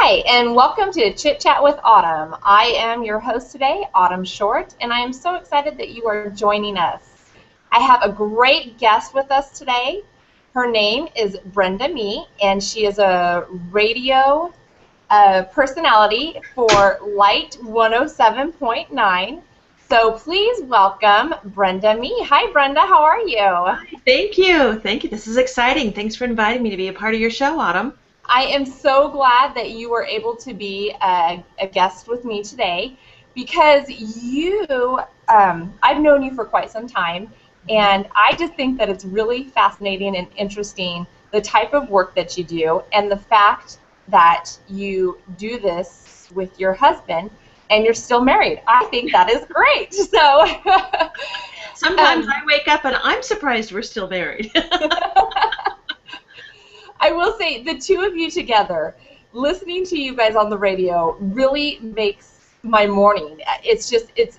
Hi, and welcome to Chit-Chat with Autumn. I am your host today, Autumn Short, and I am so excited that you are joining us. I have a great guest with us today. Her name is Brenda Mee, and she is a radio personality for Lite 107.9. So please welcome Brenda Mee. Hi, Brenda. How are you? Hi, thank you. Thank you. This is exciting. Thanks for inviting me to be a part of your show, Autumn. I am so glad that you were able to be a guest with me today because I've known you for quite some time, and I just think that it's really fascinating and interesting the type of work that you do and the fact that you do this with your husband and you're still married. I think that is great. So sometimes I wake up and I'm surprised we're still married. I will say the two of you together, listening to you guys on the radio really makes my morning. It's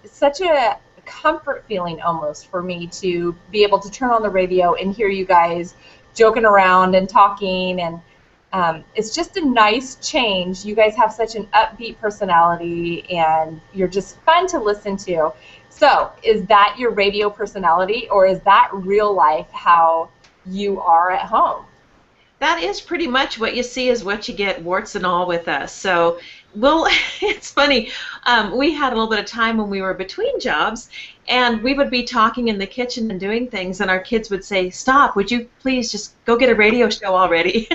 such a comfort feeling almost for me to be able to turn on the radio and hear you guys joking around and talking, and it's just a nice change. You guys have such an upbeat personality and you're just fun to listen to. So is that your radio personality, or is that real life how you are at home? That is pretty much what you see is what you get, warts and all, with us. So, well, it's funny. We had a little bit of time when we were between jobs, and we would be talking in the kitchen and doing things, and our kids would say, "Stop, would you please just go get a radio show already?"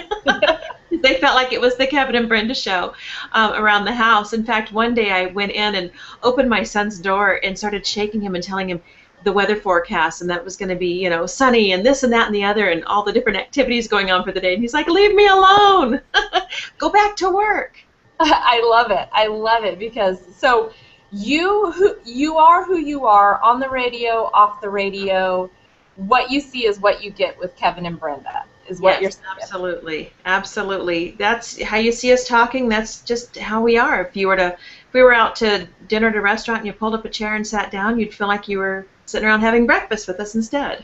They felt like it was the Kevin and Brenda show around the house. In fact, one day I went in and opened my son's door and started shaking him and telling him the weather forecast, and that was going to be, you know, sunny and this and that and the other and all the different activities going on for the day. And he's like, "Leave me alone. Go back to work." I love it. I love it because so you are who you are on the radio, off the radio. What you see is what you get with Kevin and Brenda. Is what you're saying. Absolutely, absolutely. That's how you see us talking. That's just how we are. If we were out to dinner at a restaurant and you pulled up a chair and sat down, you'd feel like you were sitting around having breakfast with us instead.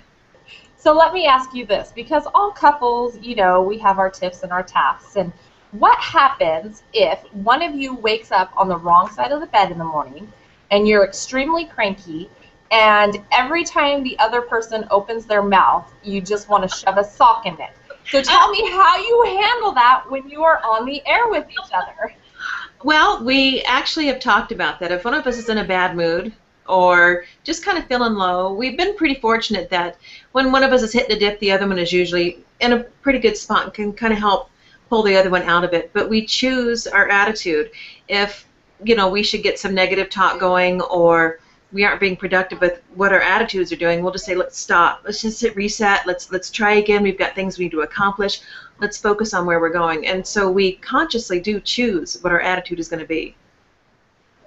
So let me ask you this, because all couples, you know, we have our tips and our tasks. And what happens if one of you wakes up on the wrong side of the bed in the morning and you're extremely cranky, and every time the other person opens their mouth, you just want to shove a sock in it? So tell me how you handle that when you are on the air with each other. Well, we actually have talked about that. If one of us is in a bad mood or just kind of feeling low, we've been pretty fortunate that when one of us is hitting a dip, the other one is usually in a pretty good spot and can kind of help pull the other one out of it. But we choose our attitude. If, you know, we should get some negative talk going or we aren't being productive with what our attitudes are doing, we'll just say, "Let's stop. Let's just hit reset. Let's try again. We've got things we need to accomplish. Let's focus on where we're going." And so we consciously do choose what our attitude is going to be.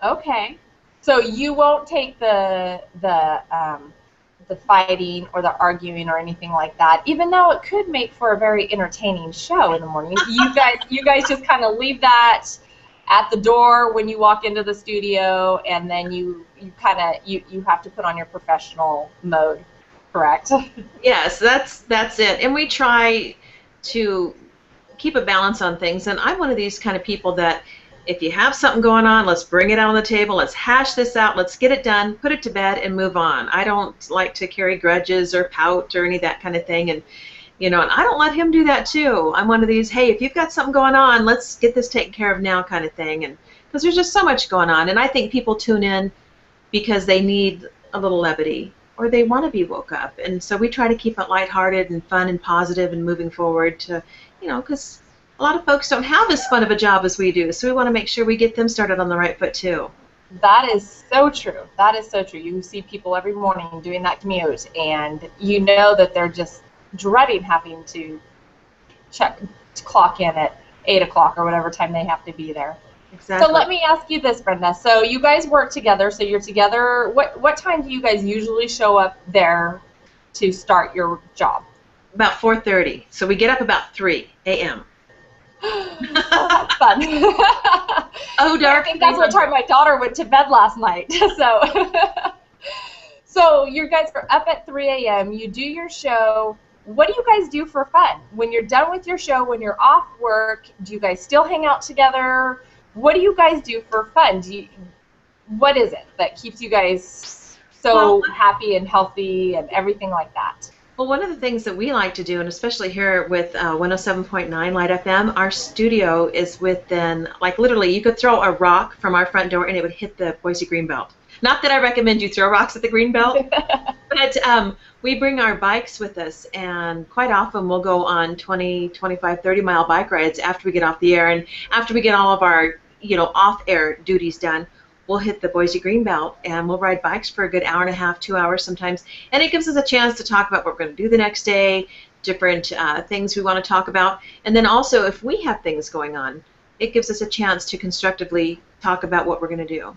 Okay. So you won't take the fighting or the arguing or anything like that, even though it could make for a very entertaining show in the morning. You guys just kind of leave that at the door when you walk into the studio, and then you have to put on your professional mode, correct? Yes, that's it. And we try to keep a balance on things. And I'm one of these kind of people that if you have something going on, let's bring it out on the table. Let's hash this out. Let's get it done, put it to bed, and move on. I don't like to carry grudges or pout or any of that kind of thing. And you know, and I don't let him do that too. I'm one of these, "Hey, if you've got something going on, let's get this taken care of now," kind of thing. And because there's just so much going on, and I think people tune in because they need a little levity or they want to be woke up, and so we try to keep it lighthearted and fun and positive and moving forward to, you know, because a lot of folks don't have as fun of a job as we do, so we want to make sure we get them started on the right foot too. That is so true. That is so true. You see people every morning doing that commute, and you know that they're just dreading having to clock in at 8 o'clock or whatever time they have to be there. Exactly. So let me ask you this, Brenda. So you guys work together. So you're together. What time do you guys usually show up there to start your job? About 4:30. So we get up about 3 a.m. Oh, that's fun. Oh, dark. I think that's what time my daughter went to bed last night. So you guys are up at 3 a.m. You do your show. what do you guys do for fun? When you're done with your show, when you're off work, do you guys still hang out together? What do you guys do for fun? What is it that keeps you guys so happy and healthy and everything like that? Well, one of the things that we like to do, and especially here with 107.9 Lite FM, our studio is within, like literally, you could throw a rock from our front door and it would hit the Boise Greenbelt. Not that I recommend you throw rocks at the Greenbelt, but we bring our bikes with us, and quite often we'll go on 20, 25, 30-mile bike rides after we get off the air, and after we get all of our, off-air duties done, we'll hit the Boise Greenbelt, and we'll ride bikes for a good hour and a half, 2 hours sometimes, and it gives us a chance to talk about what we're going to do the next day, different things we want to talk about, and then also if we have things going on, it gives us a chance to constructively talk about what we're going to do.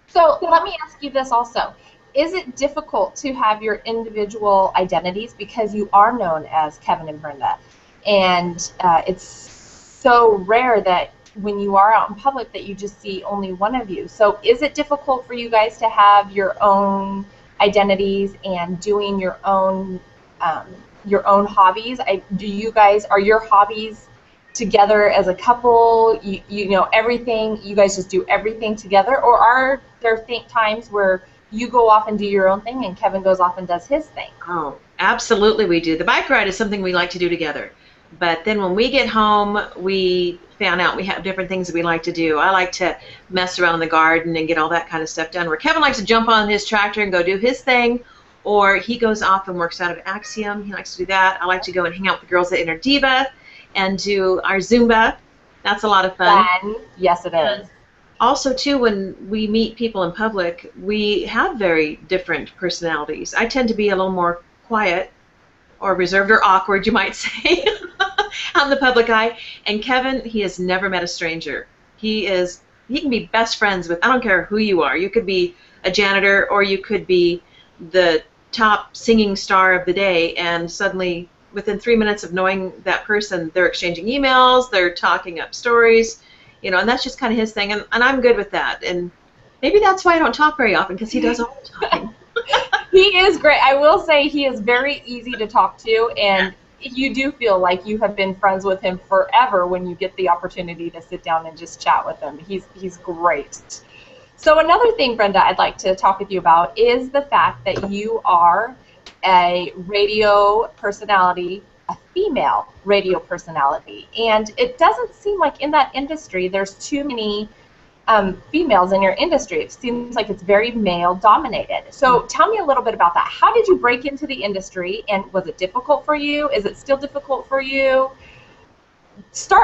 So let me ask you this also. Is it difficult to have your individual identities because you are known as Kevin and Brenda, and it's so rare that when you are out in public that you just see only one of you. So is it difficult for you guys to have your own identities and doing your own hobbies? Are your hobbies together as a couple? You know everything, you guys just do everything together, or are there times where you go off and do your own thing and Kevin goes off and does his thing? Oh, absolutely we do. The bike ride is something we like to do together. But then when we get home, we found out we have different things that we like to do. I like to mess around in the garden and get all that kind of stuff done, where Kevin likes to jump on his tractor and go do his thing, or he goes off and works out of Axiom. He likes to do that. I like to go and hang out with the girls at Inner Diva and do our Zumba. That's a lot of fun. Yes, it is. Also, too, when we meet people in public, we have very different personalities. I tend to be a little more quiet or reserved or awkward, you might say, on the public eye. And Kevin, he has never met a stranger. He can be best friends with, I don't care who you are. You could be a janitor or you could be the top singing star of the day, and suddenly within 3 minutes of knowing that person, they're exchanging emails, they're talking up stories, and that's just kind of his thing, and I'm good with that. And maybe that's why I don't talk very often, because he does all the talking. He is great. I will say he is very easy to talk to, and you do feel like you have been friends with him forever when you get the opportunity to sit down and just chat with him. He's great. So another thing, Brenda, I'd like to talk with you about is the fact that you are a radio personality, a female radio personality, and it doesn't seem like in that industry there's too many females in your industry. It seems like it's very male dominated. So tell me a little bit about that. How did you break into the industry, and was it difficult for you? Is it still difficult for you?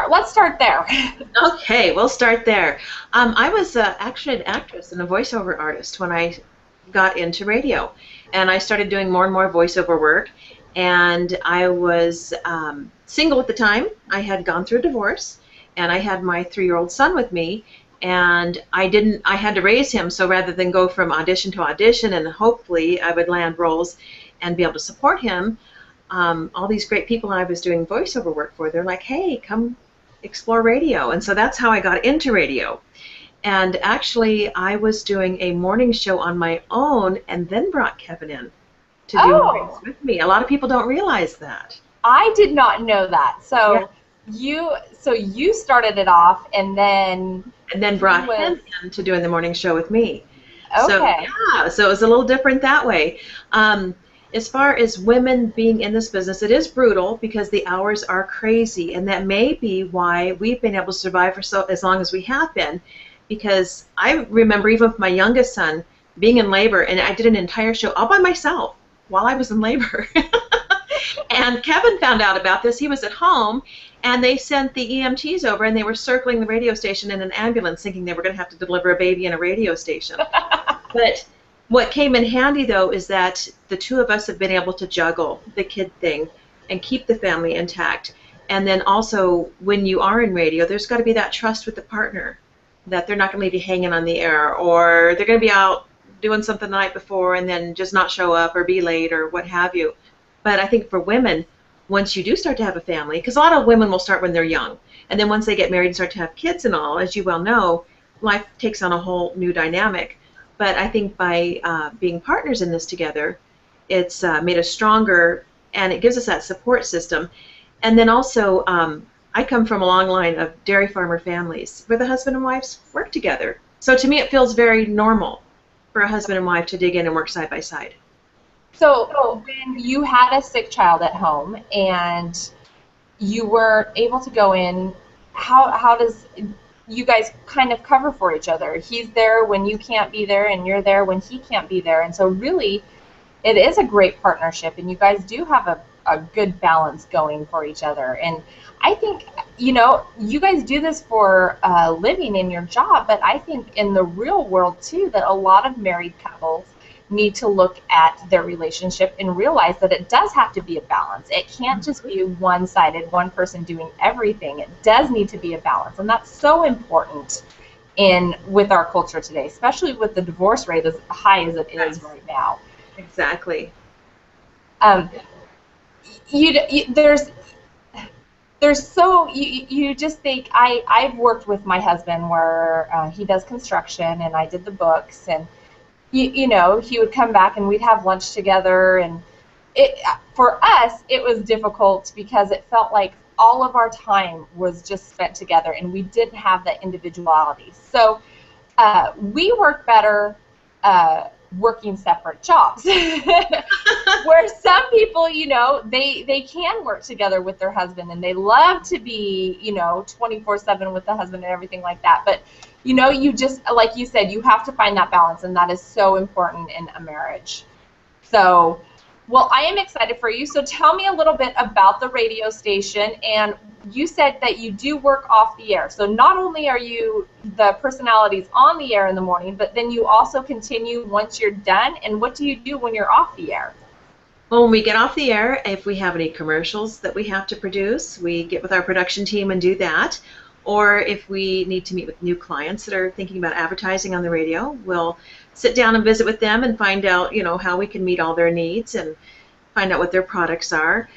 Let's start there. Okay, we'll start there. I was actually an actress and a voiceover artist when I got into radio, and I started doing more and more voiceover work, and I was single at the time. I had gone through a divorce, and I had my 3-year-old son with me, and I had to raise him, so rather than go from audition to audition and hopefully I would land roles and be able to support him, all these great people I was doing voiceover work for, they're like, hey, come explore radio. And so that's how I got into radio. And actually, I was doing a morning show on my own and then brought Kevin in to do mornings with me. A lot of people don't realize that. I did not know that. So you started it off and then brought him in to doing the morning show with me. Okay. So it was a little different that way. As far as women being in this business, it is brutal because the hours are crazy, and that may be why we've been able to survive for as long as we have been. Because I remember even with my youngest son being in labor, and I did an entire show all by myself while I was in labor. And Kevin found out about this. He was at home, and they sent the EMTs over, and they were circling the radio station in an ambulance thinking they were going to have to deliver a baby in a radio station. But what came in handy, though, is that the two of us have been able to juggle the kid thing and keep the family intact. And then also, when you are in radio, there's got to be that trust with the partner that they're not going to leave you hanging on the air, or they're going to be out doing something the night before and then just not show up or be late or what have you. But I think for women, once you do start to have a family, because a lot of women will start when they're young, and then once they get married and start to have kids and all, as you well know, life takes on a whole new dynamic. But I think by being partners in this together, it's made us stronger and it gives us that support system. And then also, I come from a long line of dairy farmer families where the husband and wives work together. So to me, it feels very normal for a husband and wife to dig in and work side by side. So when you had a sick child at home and you were able to go in, how does you guys kind of cover for each other? He's there when you can't be there, and you're there when he can't be there. And so really, it is a great partnership, and you guys do have a good balance going for each other. And I think, you guys do this for a living in your job, but I think in the real world, too, that a lot of married couples need to look at their relationship and realize that it does have to be a balance. It can't just be one-sided, one person doing everything. It does need to be a balance, and that's so important with our culture today, especially with the divorce rate as high as it is right now. Exactly. You just think, I've worked with my husband where he does construction and I did the books, and he would come back and we'd have lunch together, and for us it was difficult because it felt like all of our time was just spent together and we didn't have that individuality. So we work better working separate jobs. Where some people, they can work together with their husband and they love to be, 24/7 with the husband and everything like that. But, you just, like you said, you have to find that balance, and that is so important in a marriage. So, well, I am excited for you. So tell me a little bit about the radio station. And you said that you do work off the air. So not only are you the personalities on the air in the morning, but then you also continue once you're done. And what do you do when you're off the air? Well, when we get off the air, if we have any commercials that we have to produce, we get with our production team and do that. Or if we need to meet with new clients that are thinking about advertising on the radio, we'll sit down and visit with them and find out, how we can meet all their needs and find out what their products are.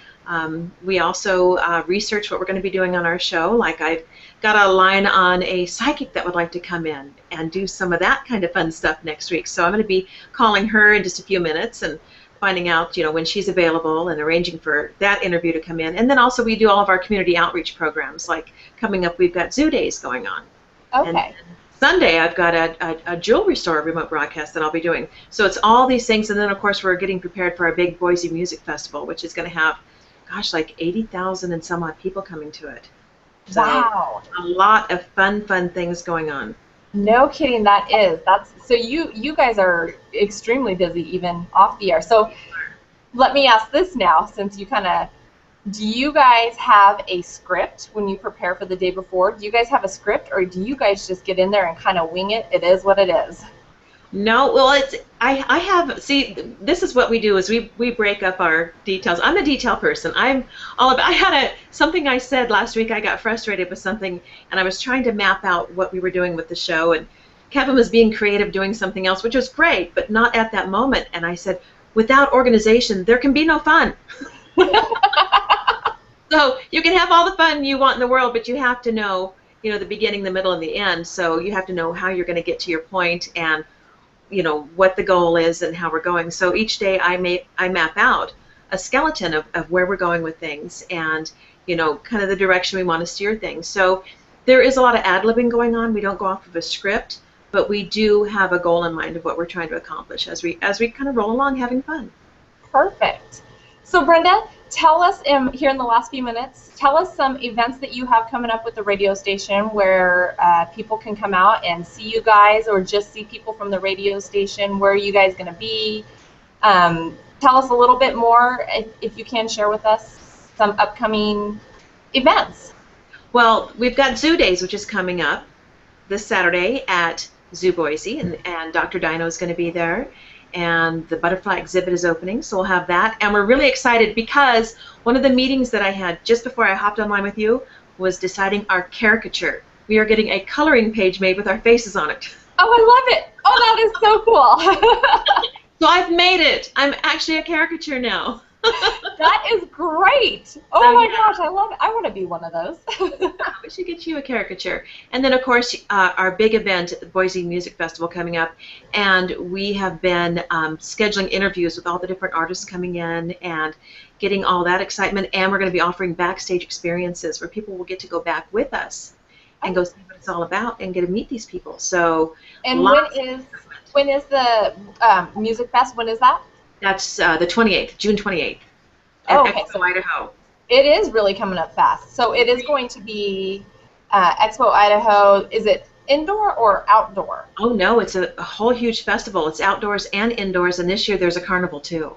We also research what we're going to be doing on our show. Like, I've got a line on a psychic that would like to come in and do some of that kind of fun stuff next week. So I'm going to be calling her in just a few minutes and finding out, when she's available and arranging for that interview to come in. And then also we do all of our community outreach programs. Like, coming up, we've got Zoo Days going on. Okay. And Sunday, I've got a jewelry store remote broadcast that I'll be doing. So it's all these things. And then, of course, we're getting prepared for our big Boise Music Festival, which is going to have, like 80,000 and some odd people coming to it. So wow. A lot of fun things going on. No kidding, so you guys are extremely busy even off the air. So let me ask this now, since you do you guys have a script when you prepare for the day before? Do you guys have a script, or do you guys just get in there and kind of wing it? It is what it is. No, well, I have, see, this is what we do is we break up our details. I'm a detail person. I had something I said last week. I got frustrated with something, and I was trying to map out what we were doing with the show, and Kevin was being creative doing something else, which was great, but not at that moment. And I said, without organization, there can be no fun. So you can have all the fun you want in the world, but you have to know, the beginning, the middle, and the end. So you have to know how you're going to get to your point and what the goal is and how we're going. So each day I map out a skeleton of where we're going with things and, kind of the direction we want to steer things. So there is a lot of ad-libbing going on. We don't go off of a script, but we do have a goal in mind of what we're trying to accomplish as we kind of roll along having fun. Perfect. So Brenda, tell us, here in the last few minutes, tell us some events that you have coming up with the radio station where people can come out and see you guys, or just see people from the radio station. Where are you guys going to be? Tell us a little bit more, if you can share with us some upcoming events. Well, we've got Zoo Days, which is coming up this Saturday at Zoo Boise, and Dr. Dino is going to be there. And the butterfly exhibit is opening, so we'll have that. And we're really excited because one of the meetings that I had just before I hopped online with you was deciding our caricature. We are getting a coloring page made with our faces on it. Oh, I love it. Oh, that is so cool. So I've made it. I'm actually a caricature now. That is great. Oh So, my yeah. gosh, I love it. I want to be one of those. We should get you a caricature. And then, of course, our big event at the Boise Music Festival coming up, and we have been scheduling interviews with all the different artists coming in and getting all that excitement. And we're going to be offering backstage experiences where people will get to go back with us and go see what it's all about and get to meet these people. So, And lots when is the Music Fest? When is that? That's the 28th, June 28th, at Oh, okay, Expo, so Idaho. it is really coming up fast. So it is going to be Expo Idaho. Is it indoor or outdoor? Oh no, it's a whole huge festival. It's outdoors and indoors, and this year there's a carnival too.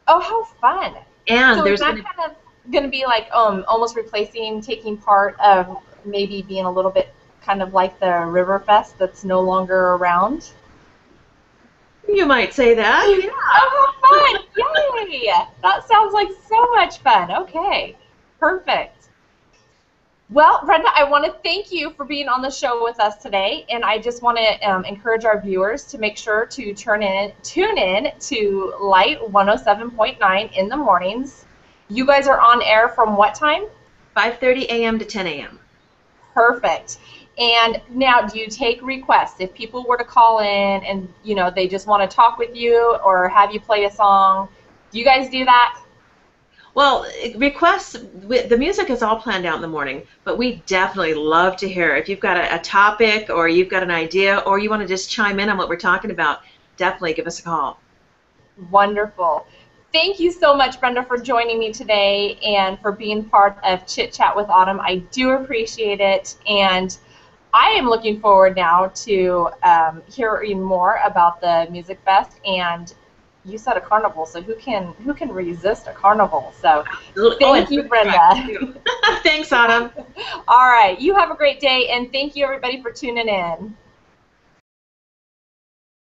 Oh, how fun! And So is there's that going to kind of going to be like almost replacing, taking part of maybe being a little bit kind of like the River Fest that's no longer around? you might say that, yeah. Oh, how fun! Yay! That sounds like so much fun. Okay, perfect. Well, Brenda, I want to thank you for being on the show with us today, and I just want to encourage our viewers to make sure to tune in to Lite 107.9 in the mornings. You guys are on air from what time? 5:30 a.m. to 10 a.m. Perfect. And now, do you take requests? If people were to call in and they just want to talk with you or have you play a song, do you guys do that? Well, requests, the music is all planned out in the morning, but we definitely love to hear. If you've got a topic or you've got an idea or you want to just chime in on what we're talking about, definitely give us a call. Wonderful. Thank you so much, Brenda, for joining me today and for being part of Chit Chat with Autumn. I do appreciate it, and I am looking forward now to hearing more about the Music Fest. And you said a carnival, so who can resist a carnival? So thank you, Brenda. Thanks, Autumn. All right, you have a great day, and thank you everybody for tuning in.